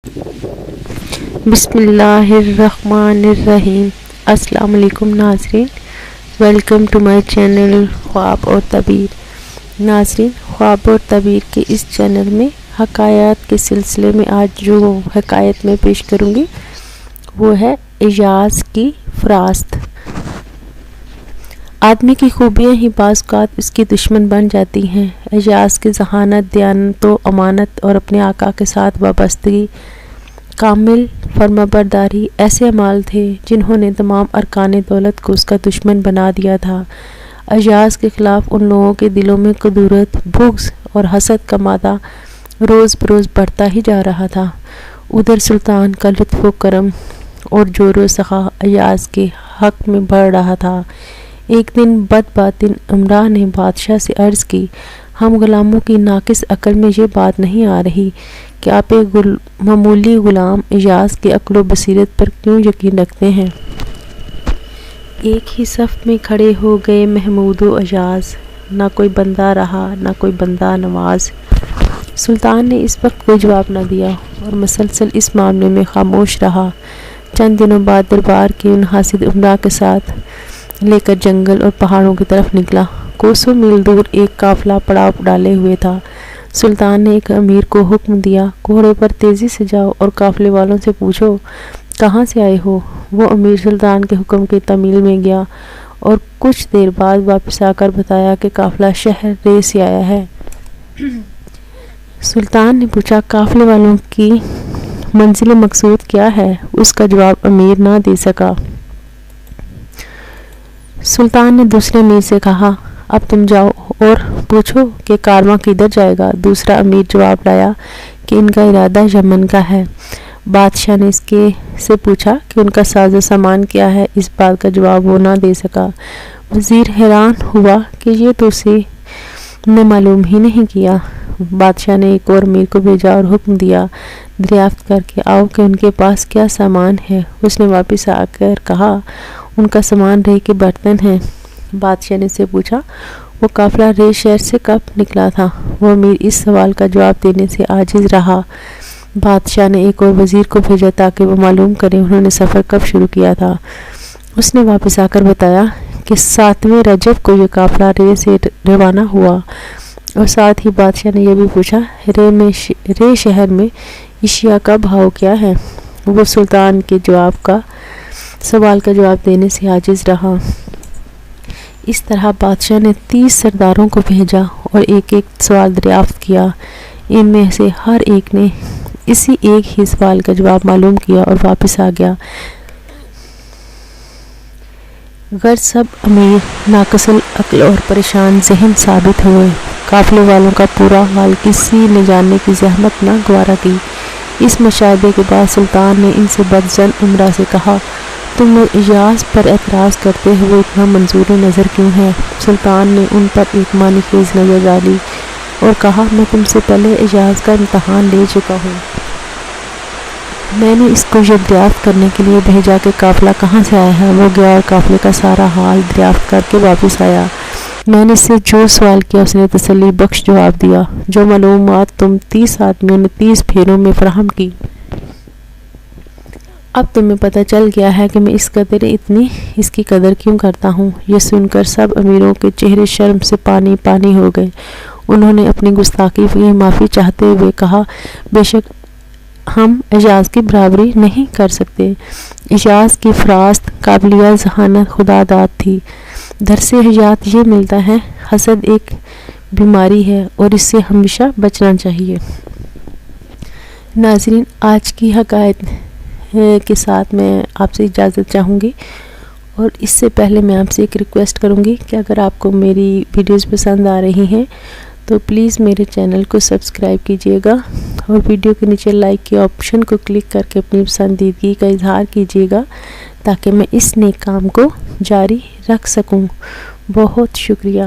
بسم اللہ الرحمن الرحیم۔ السلام علیکم ناظرین، ویلکم ٹو مائی چینل خواب اور تعبیر۔ ناظرین، خواب اور تعبیر کے اس چینل میں حکایات کے سلسلے میں آج جو حکایت میں پیش کروں گی وہ ہے اعجاز کی فراست۔ آدمی کی خوبیاں ہی بعض اوقات اس کی دشمن بن جاتی ہیں۔ اعجاز کی ذہانت، دیانت و امانت اور اپنے آقا کے ساتھ وابستگی، کامل فرمانبرداری ایسے اعمال تھے جنہوں نے تمام ارکان دولت کو اس کا دشمن بنا دیا تھا۔ اعجاز کے خلاف ان لوگوں کے دلوں میں کدورت، بغض اور حسد کا مادہ روز بروز بڑھتا ہی جا رہا تھا۔ ادھر سلطان کا لطف و کرم اور جور و سخا اعجاز کے حق میں بڑھ رہا تھا۔ ایک دن بد باطن عمرا نے بادشاہ سے عرض کی، ہم غلاموں کی ناقص عقل میں یہ بات نہیں آ رہی کہ آپ ایک معمولی غلام اعجاز کے عقل و بصیرت پر کیوں یقین رکھتے ہیں؟ ایک ہی صف میں کھڑے ہو گئے محمود و اعجاز، نہ کوئی بندہ رہا نہ کوئی بندہ نواز۔ سلطان نے اس وقت کوئی جواب نہ دیا اور مسلسل اس معاملے میں خاموش رہا۔ چند دنوں بعد دربار کے ان حاسد عمرا کے ساتھ لے کر جنگل اور پہاڑوں کی طرف نکلا۔ کوسوں میل دور ایک قافلہ پڑاؤ ڈالے ہوئے تھا۔ سلطان نے ایک امیر کو حکم دیا، گھوڑے پر تیزی سے جاؤ اور قافلے والوں سے پوچھو کہاں سے آئے ہو۔ وہ امیر سلطان کے حکم کی تعمیل میں گیا اور کچھ دیر بعد واپس آ کر بتایا کہ قافلہ شہر رے سے آیا ہے۔ سلطان نے پوچھا، قافلے والوں کی منزل مقصود کیا ہے؟ اس کا جواب امیر نہ دے سکا۔ سلطان نے دوسرے امیر سے کہا، اب تم جاؤ اور پوچھو کہ کارواں کدھر جائے گا۔ دوسرا امیر جواب لایا کہ ان کا ارادہ یمن کا ہے۔ بادشاہ نے اس کے سے پوچھا کہ ان کا ساز و سامان کیا ہے۔ اس بات کا جواب وہ نہ دے سکا۔ وزیر حیران ہوا کہ یہ تو اسے نے معلوم ہی نہیں کیا۔ بادشاہ نے ایک اور امیر کو بھیجا اور حکم دیا، دریافت کر کے آؤ کہ ان کے پاس کیا سامان ہے۔ اس نے واپس آ کر کہا، ان کا سامان رے کے برتن ہیں۔ بادشاہ نے اس سے پوچھا، وہ قافلہ رے شہر سے کب نکلا تھا؟ وہ امیر اس سوال کا جواب دینے سے عاجز رہا۔ بادشاہ نے ایک اور وزیر کو بھیجا تاکہ وہ معلوم کرے انہوں نے سفر کب شروع کیا تھا۔ اس نے واپس آ کر بتایا کہ 7ویں رجب کو یہ قافلہ رے سے روانہ ہوا، اور ساتھ ہی بادشاہ نے یہ بھی پوچھا، رے شہر میں اشیاء کا بھاؤ کیا ہے؟ وہ سلطان کے سوال کا جواب دینے سے عاجز رہا۔ اس طرح بادشاہ نے 30 سرداروں کو بھیجا اور ایک ایک سوال دریافت کیا۔ ان میں سے ہر ایک نے اسی ایک ہی سوال کا جواب معلوم کیا اور واپس آ گیا۔ غرض سب امیر ناقص العقل اور پریشان ذہن ثابت ہوئے۔ قافلے والوں کا پورا حال کسی نے جاننے کی زحمت نہ گوارا کی۔ اس مشاہدے کے بعد سلطان نے ان سے بدظن عمرا سے کہا، تم لوگ اعجاز پر اعتراض کرتے ہوئے اتنا منظور نظر کیوں ہے؟ سلطان نے ان پر ایک معنی خیز نظر ڈالی اور کہا، میں تم سے پہلے اعجاز کا امتحان لے چکا ہوں۔ میں نے اس کو یہ دریافت کرنے کے لیے بھیجا کہ قافلہ کہاں سے آیا ہے۔ وہ گیا اور قافلے کا سارا حال دریافت کر کے واپس آیا۔ میں نے اس سے جو سوال کیا اس نے تسلی بخش جواب دیا۔ جو معلومات تم 30 آدمیوں نے 30 پھیروں میں فراہم کی، اب تمہیں پتہ چل گیا ہے کہ میں اس کی قدر کیوں کرتا ہوں۔ یہ سن کر سب امیروں کے چہرے شرم سے پانی پانی ہو گئے۔ انہوں نے اپنی گستاخی کی معافی چاہتے ہوئے کہا، بے شک ہم اعجاز کی برابری نہیں کر سکتے۔ اعجاز کی فراست، قابلیت، ذہانت خدا داد تھی۔ درس حیات یہ ملتا ہے، حسد ایک بیماری ہے اور اس سے ہمیشہ بچنا چاہیے۔ ناظرین، آج کی حکایت کے ساتھ میں آپ سے اجازت چاہوں گی، اور اس سے پہلے میں آپ سے ایک ریکویسٹ کروں گی کہ اگر آپ کو میری ویڈیوز پسند آ رہی ہیں تو پلیز میرے چینل کو سبسکرائب کیجیے گا اور ویڈیو کے نیچے لائک کے آپشن کو کلک کر کے اپنی پسندیدگی کا اظہار کیجیے گا تاکہ میں اس نیک کام کو جاری رکھ سکوں۔ بہت شکریہ۔